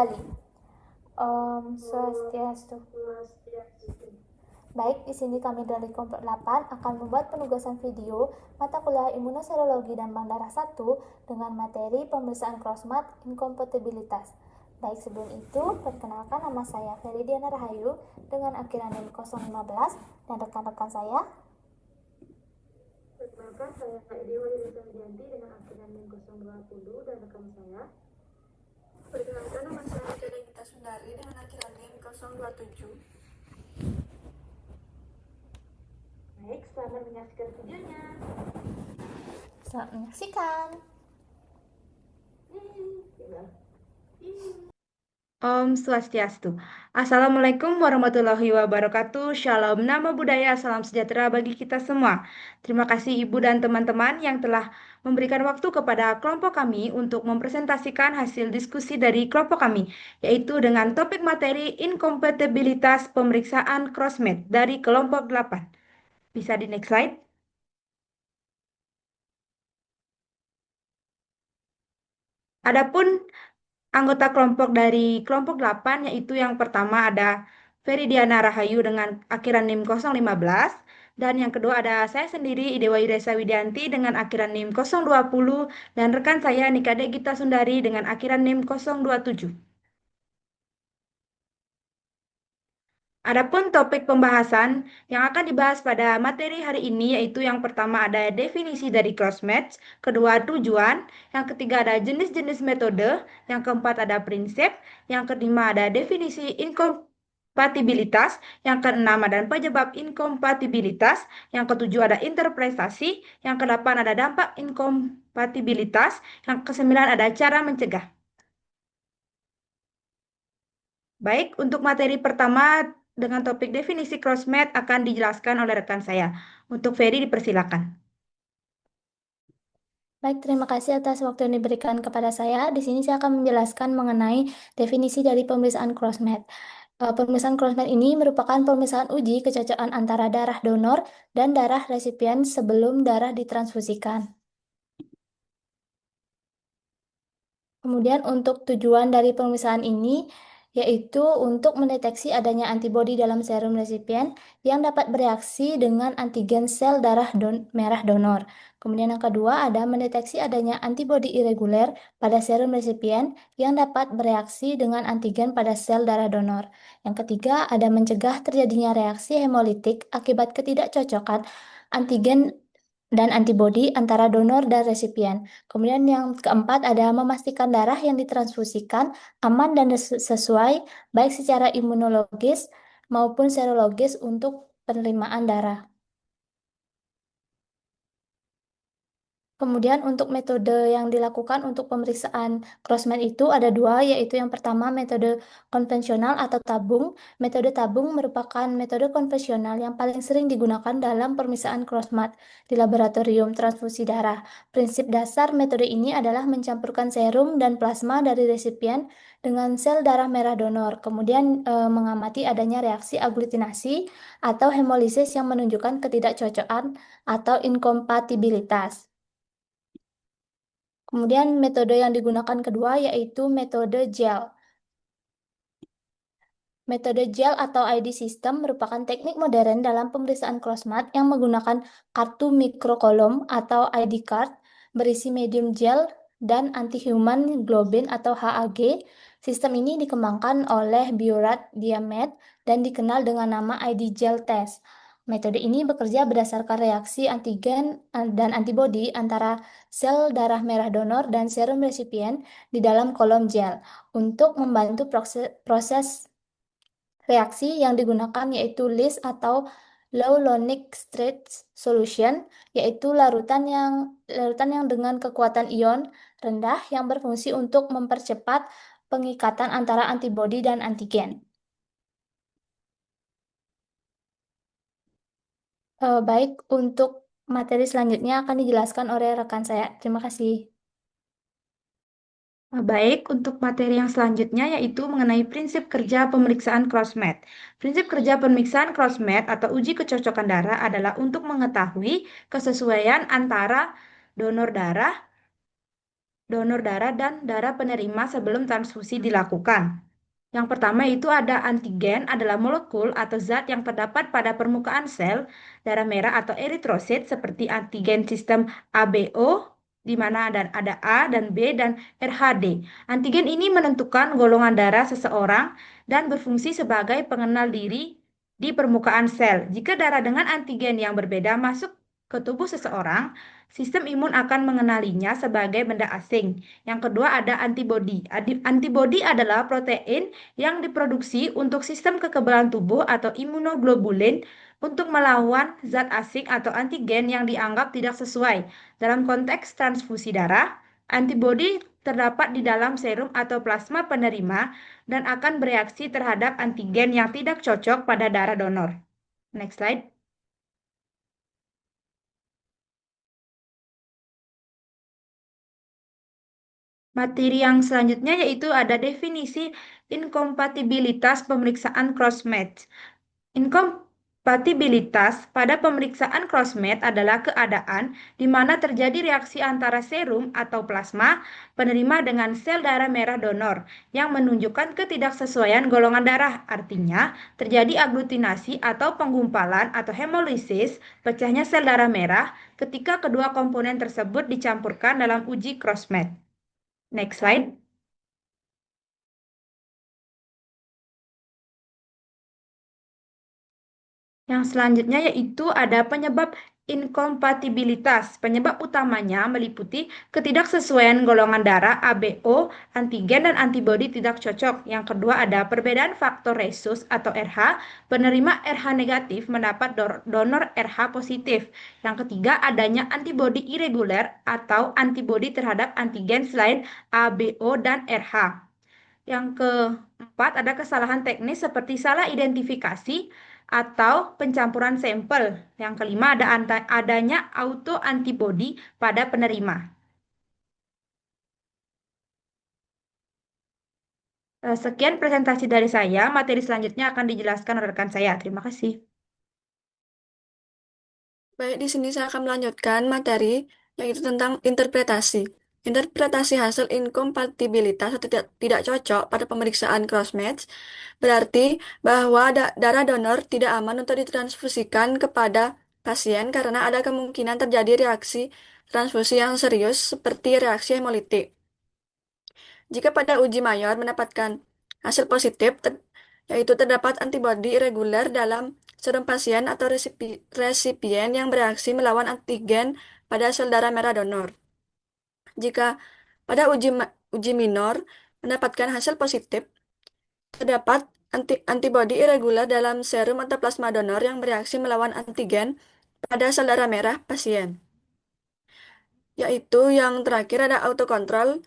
kembali. Swastiastu. Baik, di sini kami dari kelompok 8 akan membuat penugasan video mata kuliah Imunoserologi dan Bank Darah 1 dengan materi pemeriksaan crossmat inkompatibilitas. Baik, sebelum itu, perkenalkan nama saya Feridiana Rahayu dengan akhiran NIM 015 dan rekan-rekan saya. Perkenalkan, saya Dewa Irisa Widianti dengan akhiran NIM 020 dan rekan saya. Perkenalkan, nama saya Jada Gita Sundari dengan akhiran NIM 027. Baik, selamat menyaksikan videonya. Selamat menyaksikan. Om Swastiastu. Assalamualaikum warahmatullahi wabarakatuh. Shalom, nama budaya, salam sejahtera bagi kita semua. Terima kasih Ibu dan teman-teman yang telah memberikan waktu kepada kelompok kami untuk mempresentasikan hasil diskusi dari kelompok kami, yaitu dengan topik materi inkompatibilitas pemeriksaan crossmat dari kelompok 8. Bisa di next slide? Adapun anggota kelompok dari kelompok 8 yaitu yang pertama ada Feridiana Rahayu dengan akhiran NIM 015 dan yang kedua ada saya sendiri Idewa Iresa Widianti dengan akhiran NIM 020 dan rekan saya Nikade Gita Sundari dengan akhiran NIM 027. Adapun topik pembahasan yang akan dibahas pada materi hari ini yaitu yang pertama ada definisi dari crossmatch, kedua tujuan, yang ketiga ada jenis-jenis metode, yang keempat ada prinsip, yang kelima ada definisi inkompatibilitas, yang keenam ada penyebab inkompatibilitas, yang ketujuh ada interpretasi, yang kedelapan ada dampak inkompatibilitas, yang kesembilan ada cara mencegah. Baik, untuk materi pertama dengan topik definisi crossmat akan dijelaskan oleh rekan saya. Untuk Ferry dipersilakan. Baik, terima kasih atas waktu yang diberikan kepada saya. Di sini saya akan menjelaskan mengenai definisi dari pemeriksaan crossmat. Pemeriksaan crossmat ini merupakan pemeriksaan uji kecocokan antara darah donor dan darah resipien sebelum darah ditransfusikan. Kemudian untuk tujuan dari pemeriksaan ini yaitu untuk mendeteksi adanya antibodi dalam serum resipien yang dapat bereaksi dengan antigen sel darah merah donor. Kemudian yang kedua ada mendeteksi adanya antibodi irreguler pada serum resipien yang dapat bereaksi dengan antigen pada sel darah donor. Yang ketiga ada mencegah terjadinya reaksi hemolitik akibat ketidakcocokan antigen dan antibodi antara donor dan resipien. Kemudian yang keempat ada memastikan darah yang ditransfusikan aman dan sesuai baik secara imunologis maupun serologis untuk penerimaan darah. Kemudian untuk metode yang dilakukan untuk pemeriksaan crossmat itu ada dua, yaitu yang pertama metode konvensional atau tabung. Metode tabung merupakan metode konvensional yang paling sering digunakan dalam pemeriksaan crossmat di laboratorium transfusi darah. Prinsip dasar metode ini adalah mencampurkan serum dan plasma dari resipien dengan sel darah merah donor, kemudian mengamati adanya reaksi aglutinasi atau hemolisis yang menunjukkan ketidakcocokan atau inkompatibilitas. Kemudian metode yang digunakan kedua yaitu metode gel. Metode gel atau ID system merupakan teknik modern dalam pemeriksaan crossmat yang menggunakan kartu mikrokolom atau ID card berisi medium gel dan anti-human globin atau HAG. Sistem ini dikembangkan oleh Biorad Diamed dan dikenal dengan nama ID gel test. Metode ini bekerja berdasarkan reaksi antigen dan antibodi antara sel darah merah donor dan serum resipien di dalam kolom gel untuk membantu proses reaksi yang digunakan yaitu LIS atau Low Ionic Stress Solution, yaitu larutan yang dengan kekuatan ion rendah yang berfungsi untuk mempercepat pengikatan antara antibodi dan antigen. Baik, untuk materi selanjutnya akan dijelaskan oleh rekan saya. Terima kasih. Baik, untuk materi yang selanjutnya yaitu mengenai prinsip kerja pemeriksaan crossmat. Prinsip kerja pemeriksaan crossmat atau uji kecocokan darah adalah untuk mengetahui kesesuaian antara donor darah donor darah dan darah penerima sebelum transfusi dilakukan. Yang pertama itu ada antigen adalah molekul atau zat yang terdapat pada permukaan sel darah merah atau eritrosit seperti antigen sistem ABO di mana ada A dan B dan RHD. Antigen ini menentukan golongan darah seseorang dan berfungsi sebagai pengenal diri di permukaan sel. Jika darah dengan antigen yang berbeda masuk ke tubuh seseorang, sistem imun akan mengenalinya sebagai benda asing. Yang kedua ada antibodi. Antibodi adalah protein yang diproduksi untuk sistem kekebalan tubuh atau imunoglobulin untuk melawan zat asing atau antigen yang dianggap tidak sesuai. Dalam konteks transfusi darah, antibodi terdapat di dalam serum atau plasma penerima dan akan bereaksi terhadap antigen yang tidak cocok pada darah donor. Next slide. Materi yang selanjutnya yaitu ada definisi inkompatibilitas pemeriksaan cross-match. Inkompatibilitas pada pemeriksaan cross-match adalah keadaan di mana terjadi reaksi antara serum atau plasma penerima dengan sel darah merah donor yang menunjukkan ketidaksesuaian golongan darah. Artinya, terjadi aglutinasi atau penggumpalan atau hemolisis, pecahnya sel darah merah ketika kedua komponen tersebut dicampurkan dalam uji cross-match. Next slide. Yang selanjutnya yaitu ada penyebab inkompatibilitas. Penyebab utamanya meliputi ketidaksesuaian golongan darah ABO, antigen dan antibodi tidak cocok. Yang kedua ada perbedaan faktor rhesus atau RH. Penerima RH negatif mendapat donor RH positif. Yang ketiga adanya antibodi irreguler atau antibodi terhadap antigen selain ABO dan RH. Yang keempat, ada kesalahan teknis seperti salah identifikasi atau pencampuran sampel. Yang kelima, ada adanya autoantibodi pada penerima. Sekian presentasi dari saya. Materi selanjutnya akan dijelaskan oleh rekan saya. Terima kasih. Baik, di sini saya akan melanjutkan materi yaitu tentang interpretasi. Interpretasi hasil inkompatibilitas atau tidak cocok pada pemeriksaan crossmatch berarti bahwa darah donor tidak aman untuk ditransfusikan kepada pasien karena ada kemungkinan terjadi reaksi transfusi yang serius seperti reaksi hemolitik. Jika pada uji mayor mendapatkan hasil positif, yaitu terdapat antibodi irregular dalam serum pasien atau resipien yang bereaksi melawan antigen pada sel darah merah donor. Jika pada uji minor mendapatkan hasil positif, terdapat antibodi irregular dalam serum atau plasma donor yang bereaksi melawan antigen pada sel darah merah pasien. Yaitu yang terakhir ada autokontrol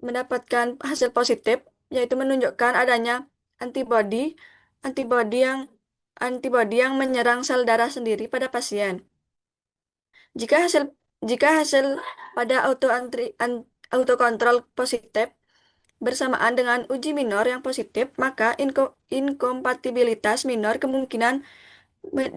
mendapatkan hasil positif, yaitu menunjukkan adanya antibodi antibodi yang antibodi yang menyerang sel darah sendiri pada pasien. Jika hasil jika hasil pada autokontrol positif bersamaan dengan uji minor yang positif, maka inkompatibilitas minor kemungkinan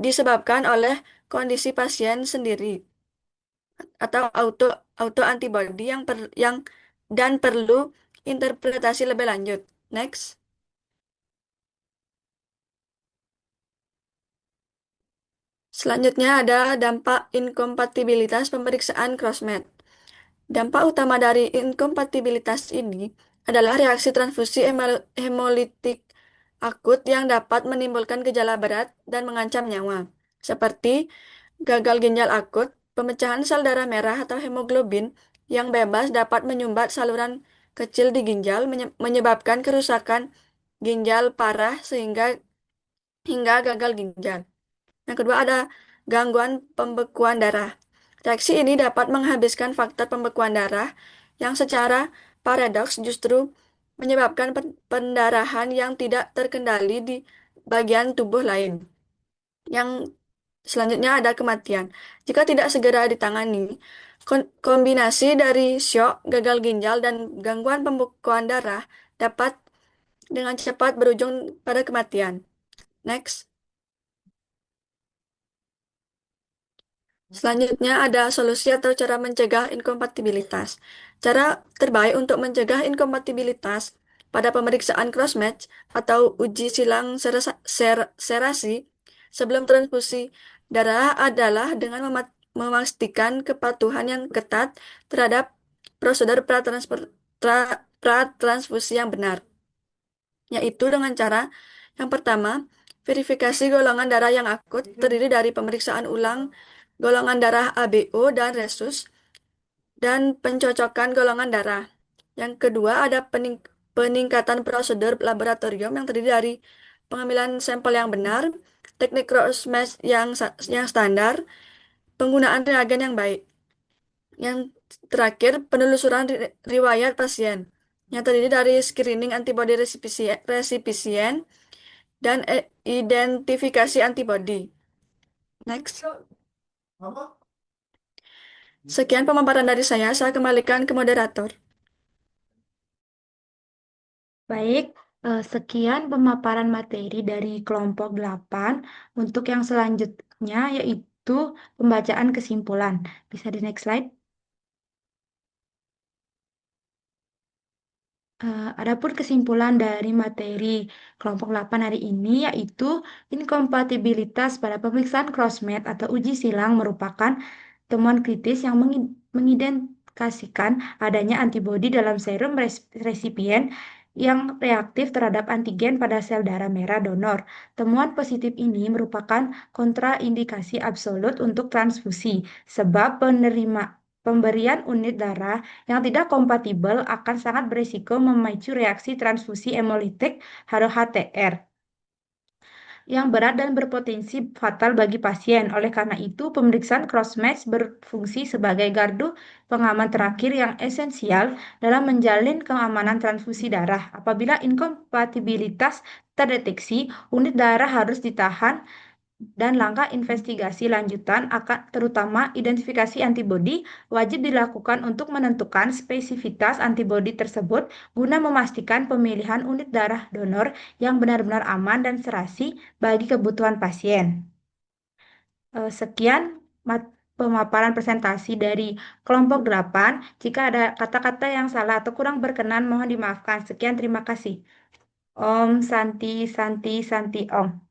disebabkan oleh kondisi pasien sendiri atau autoantibodi yang dan perlu interpretasi lebih lanjut. Next. Selanjutnya ada dampak inkompatibilitas pemeriksaan crossmatch. Dampak utama dari inkompatibilitas ini adalah reaksi transfusi hemolitik akut yang dapat menimbulkan gejala berat dan mengancam nyawa, seperti gagal ginjal akut, pemecahan sel darah merah atau hemoglobin yang bebas dapat menyumbat saluran kecil di ginjal, menyebabkan kerusakan ginjal parah hingga gagal ginjal. Yang kedua ada gangguan pembekuan darah. Reaksi ini dapat menghabiskan faktor pembekuan darah yang secara paradoks justru menyebabkan pendarahan yang tidak terkendali di bagian tubuh lain. Yang selanjutnya ada kematian. Jika tidak segera ditangani, kombinasi dari syok, gagal ginjal, dan gangguan pembekuan darah dapat dengan cepat berujung pada kematian. Next. Selanjutnya ada solusi atau cara mencegah inkompatibilitas. Cara terbaik untuk mencegah inkompatibilitas pada pemeriksaan crossmatch atau uji silang serasi sebelum transfusi darah adalah dengan memastikan kepatuhan yang ketat terhadap prosedur pratransfusi yang benar, yaitu dengan cara yang pertama, verifikasi golongan darah yang akut terdiri dari pemeriksaan ulang golongan darah ABO dan resus dan pencocokan golongan darah. Yang kedua ada peningkatan prosedur laboratorium yang terdiri dari pengambilan sampel yang benar, teknik cross match yang standar, penggunaan reagen yang baik. Yang terakhir, penelusuran riwayat pasien yang terdiri dari screening antibody resipien dan identifikasi antibody. Next. Sekian pemaparan dari saya kembalikan ke moderator. Baik, sekian pemaparan materi dari kelompok 8. Untuk yang selanjutnya yaitu pembacaan kesimpulan. Bisa di next slide. Adapun kesimpulan dari materi kelompok 8 hari ini yaitu inkompatibilitas pada pemeriksaan crossmatch atau uji silang merupakan temuan kritis yang mengidentifikasikan adanya antibodi dalam serum resipien yang reaktif terhadap antigen pada sel darah merah donor. Temuan positif ini merupakan kontraindikasi absolut untuk transfusi, sebab pemberian unit darah yang tidak kompatibel akan sangat berisiko memicu reaksi transfusi hemolitik (HTR) yang berat dan berpotensi fatal bagi pasien. Oleh karena itu, pemeriksaan crossmatch berfungsi sebagai gardu pengaman terakhir yang esensial dalam menjalin keamanan transfusi darah. Apabila inkompatibilitas terdeteksi, unit darah harus ditahan dan langkah investigasi lanjutan akan terutama identifikasi antibodi wajib dilakukan untuk menentukan spesifitas antibodi tersebut guna memastikan pemilihan unit darah donor yang benar-benar aman dan serasi bagi kebutuhan pasien. Sekian pemaparan presentasi dari kelompok 8. Jika ada kata-kata yang salah atau kurang berkenan mohon dimaafkan. Sekian, terima kasih. Om Santi Santi Santi Om.